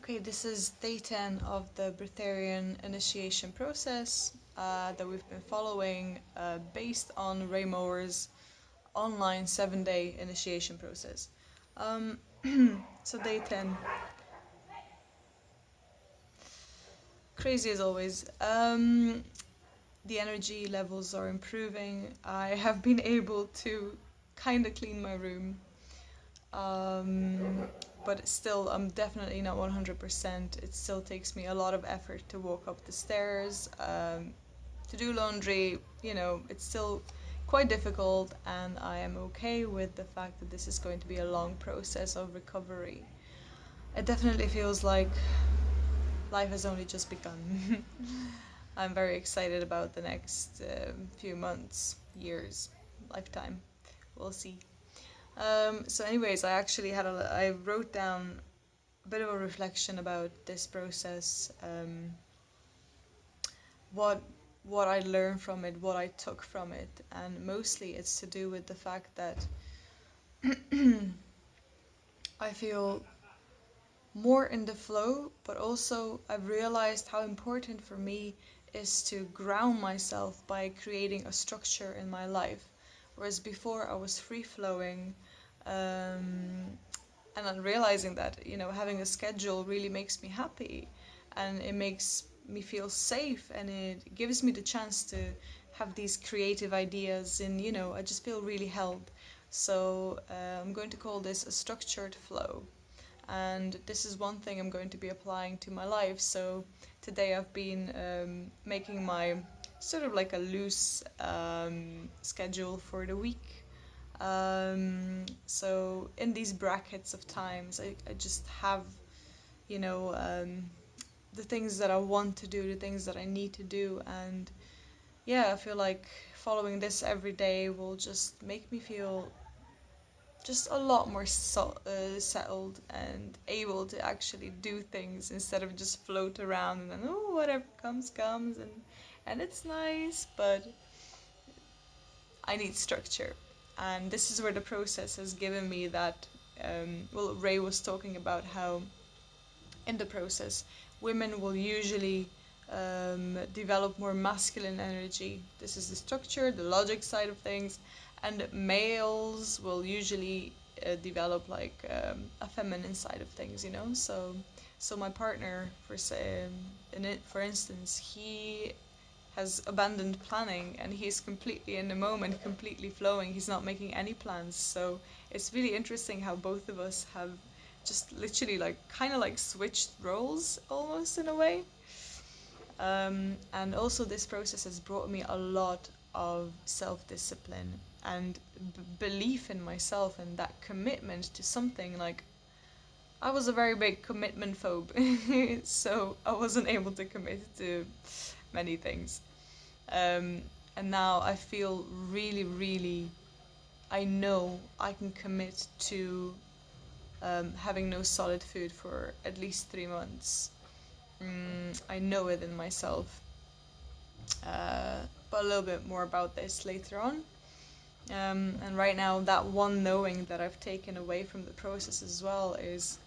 Okay, this is day 10 of the Breatharian initiation process that we've been following based on Ray Maor's online 7-day initiation process. Um, so, day 10, crazy as always. The energy levels are improving. I have been able to kind of clean my room. Um, but still, I'm definitely not 100%. It still takes me a lot of effort to walk up the stairs, to do laundry. It's still quite difficult, and I am okay with the fact that this is going to be a long process of recovery. It definitely feels like life has only just begun. I'm very excited about the next few months, years, lifetime. We'll see. So, anyways, I wrote down a bit of a reflection about this process, what what I learned from it, what I took from it, and mostly it's to do with the fact that I feel more in the flow, but also I've realized how important for me is to ground myself by creating a structure in my life. Whereas before I was free flowing, and I'm realizing that having a schedule really makes me happy, and it makes me feel safe, and it gives me the chance to have these creative ideas, and I just feel really held. So I'm going to call this a structured flow, and this is one thing I'm going to be applying to my life. So today I've been making my sort of like a loose schedule for the week. So in these brackets of times, I just have, you know, um, the things that I want to do, the things that I need to do. And yeah, I feel like following this every day will just make me feel just a lot more settled and able to actually do things instead of just float around and then, oh, whatever comes, and it's nice, but I need structure. And this is where the process has given me that. Well, Ray was talking about how in the process women will usually develop more masculine energy. This is the structure, the logic side of things, and males will usually develop like a feminine side of things. So my partner, for instance, he has abandoned planning, and he's completely in the moment, completely flowing. He's not making any plans. So it's really interesting how both of us have just literally like kind of like switched roles almost in a way. And also, this process has brought me a lot of self discipline and belief in myself, and that commitment to something. Like, I was a very big commitment phobe, so I wasn't able to commit to many things. Um, and now I feel really, really, I know I can commit to having no solid food for at least 3 months. I know it in myself. But a little bit more about this later on. And right now, that one knowing that I've taken away from the process as well is,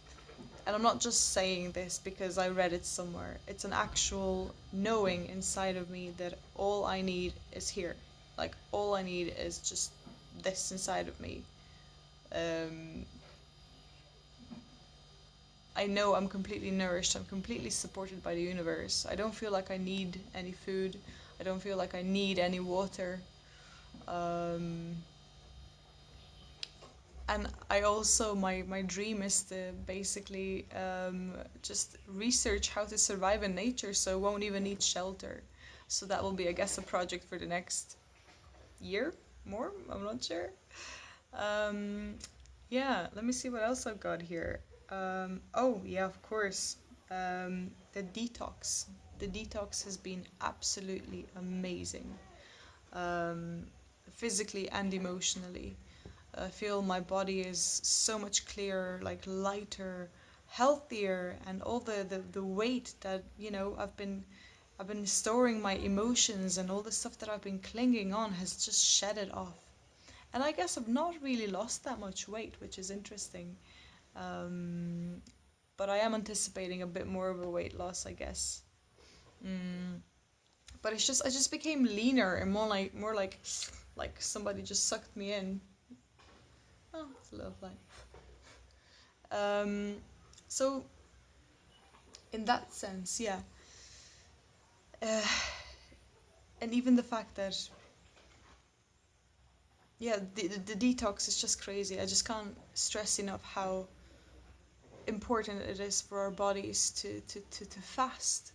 and I'm not just saying this because I read it somewhere, it's an actual knowing inside of me that all I need is here. Like, all I need is just this inside of me. Um, I know I'm completely nourished, I'm completely supported by the universe. I don't feel like I need any food, I don't feel like I need any water. Um, and I also, my dream is to basically just research how to survive in nature, so I won't even need shelter. So that will be, I guess, a project for the next year, more, I'm not sure. um, yeah, let me see what else I've got here. Oh yeah, of course. The detox. The detox has been absolutely amazing, um, physically and emotionally. I feel my body is so much clearer, like lighter, healthier, and all the weight that I've been storing my emotions, and all the stuff that I've been clinging on has just shedded off. And I guess I've not really lost that much weight, which is interesting. Um, but I am anticipating a bit more of a weight loss, I guess. But I just became leaner and like somebody just sucked me in. Oh, it's a little fly. So in that sense, yeah. Uh, and even the fact that, yeah, the detox is just crazy. I just can't stress enough how important it is for our bodies to fast,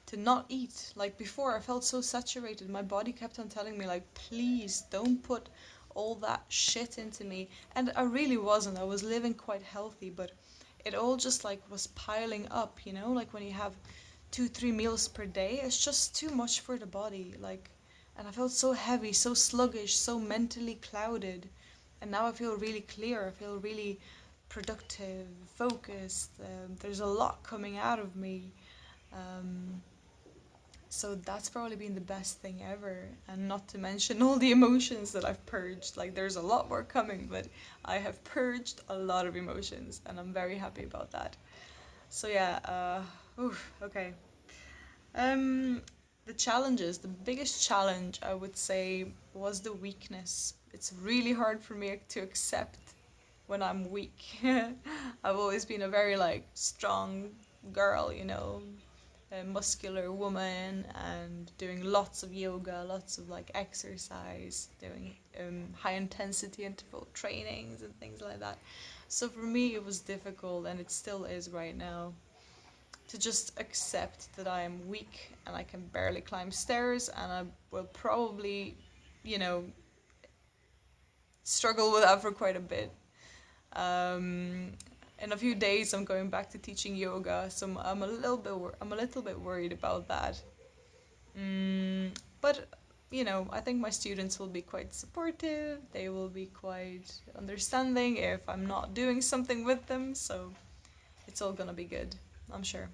to not eat. Like before, I felt so saturated. My body kept on telling me, like, please don't put all that shit into me. And I really wasn't. I was living quite healthy, but it all just like was piling up, you know, like when you have 2-3 meals per day, it's just too much for the body. Like, and I felt so heavy, so sluggish, so mentally clouded. And now I feel really clear. I feel really productive, focused. There's a lot coming out of me. Um, so that's probably been the best thing ever. And not to mention all the emotions that I've purged. Like, there's a lot more coming, but I have purged a lot of emotions, and I'm very happy about that. So yeah, okay. Um, the challenges, the biggest challenge I would say was the weakness. It's really hard for me to accept when I'm weak. I've always been a very like strong girl, you know, a muscular woman, and doing lots of yoga, lots of like exercise, doing high intensity interval trainings and things like that. So for me it was difficult, and it still is right now, to just accept that I am weak and I can barely climb stairs, and I will probably, you know, struggle with that for quite a bit. Um, in a few days, I'm going back to teaching yoga, so I'm a little bit worried about that. But you know, I think my students will be quite supportive. They will be quite understanding if I'm not doing something with them. So it's all gonna be good, I'm sure.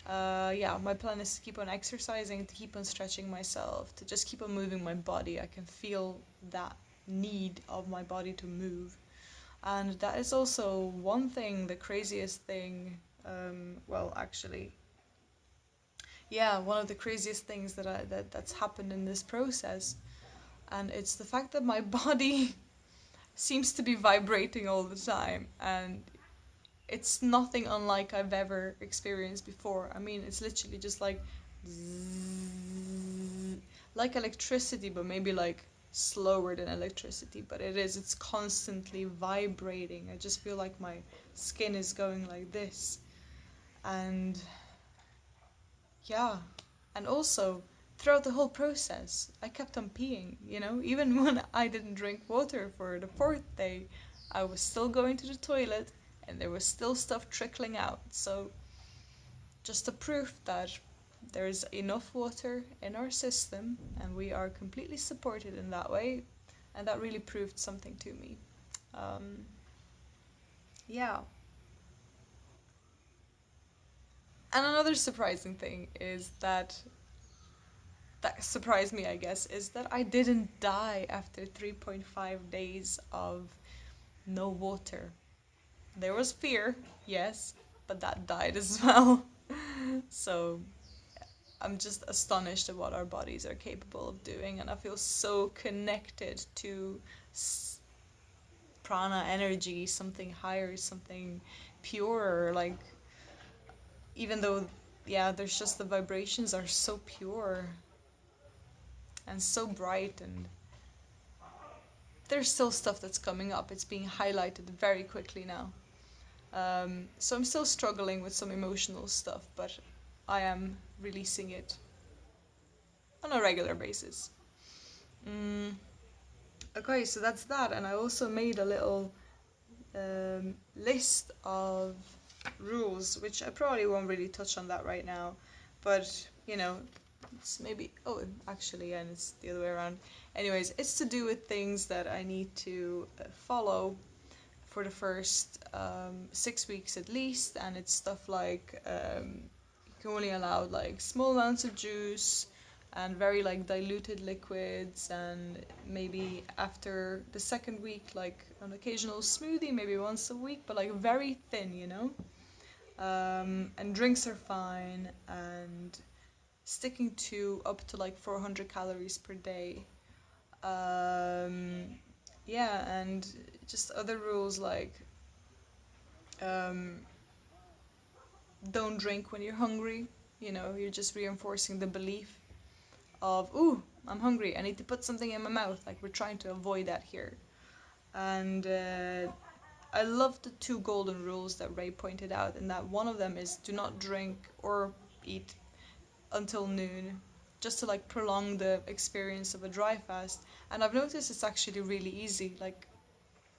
Yeah, my plan is to keep on exercising, to keep on stretching myself, to just keep on moving my body. I can feel that need of my body to move. And that is also one thing, the craziest thing, well, actually, yeah, one of the craziest things that's happened in this process. And it's the fact that my body seems to be vibrating all the time. And it's nothing unlike I've ever experienced before. I mean, it's literally just like zzz, like electricity, but maybe like slower than electricity. But it's constantly vibrating. I just feel like my skin is going like this. And yeah, and also throughout the whole process, I kept on peeing, you know, even when I didn't drink water for the fourth day, I was still going to the toilet and there was still stuff trickling out. So just a proof that there's enough water in our system and we are completely supported in that way. And that really proved something to me. Um, yeah. And another surprising thing is that surprised me, I guess, is that I didn't die after 3.5 days of no water. There was fear, yes, but that died as well. So I'm just astonished at what our bodies are capable of doing, and I feel so connected to prana energy, something higher, something purer. Like, even though, yeah, there's just the vibrations are so pure and so bright, and there's still stuff that's coming up. It's being highlighted very quickly now. So I'm still struggling with some emotional stuff, but I am releasing it on a regular basis. Mm, okay, so that's that. And I also made a little list of rules, which I probably won't really touch on that right now. But, you know, it's maybe, oh, actually, and it's the other way around. Anyways, it's to do with things that I need to follow for the first 6 weeks at least, and it's stuff like you can only allow like small amounts of juice and very like diluted liquids, and maybe after the second week like an occasional smoothie, maybe once a week, but like very thin, you know. And drinks are fine, and sticking to up to like 400 calories per day. Yeah, and just other rules like um, don't drink when you're hungry. You know, you're just reinforcing the belief of, ooh, I'm hungry, I need to put something in my mouth. Like, we're trying to avoid that here. And I love the two golden rules that Ray pointed out, and that one of them is do not drink or eat until noon, just to like prolong the experience of a dry fast. And I've noticed it's actually really easy. Like,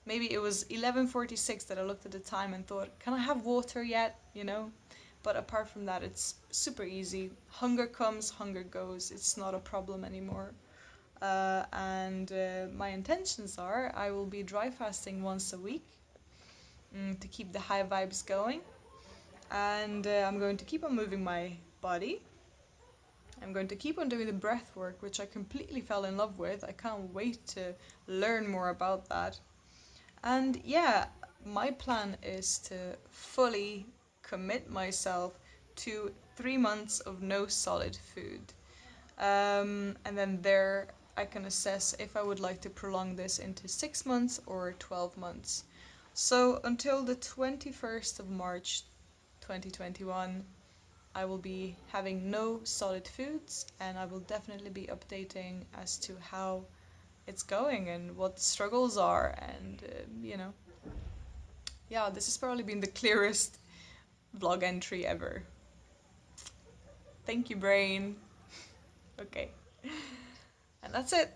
maybe it was 11:46 that I looked at the time and thought, can I have water yet? You know? But apart from that, it's super easy. Hunger comes, hunger goes. It's not a problem anymore. And my intentions are I will be dry fasting once a week, to keep the high vibes going. And I'm going to keep on moving my body. I'm going to keep on doing the breath work, which I completely fell in love with. I can't wait to learn more about that. And yeah, my plan is to fully commit myself to 3 months of no solid food. And then there I can assess if I would like to prolong this into 6 months or 12 months. So until the 21st of March 2021, I will be having no solid foods, and I will definitely be updating as to how it's going and what the struggles are. And, yeah, this has probably been the clearest vlog entry ever. Thank you, brain. Okay. And that's it.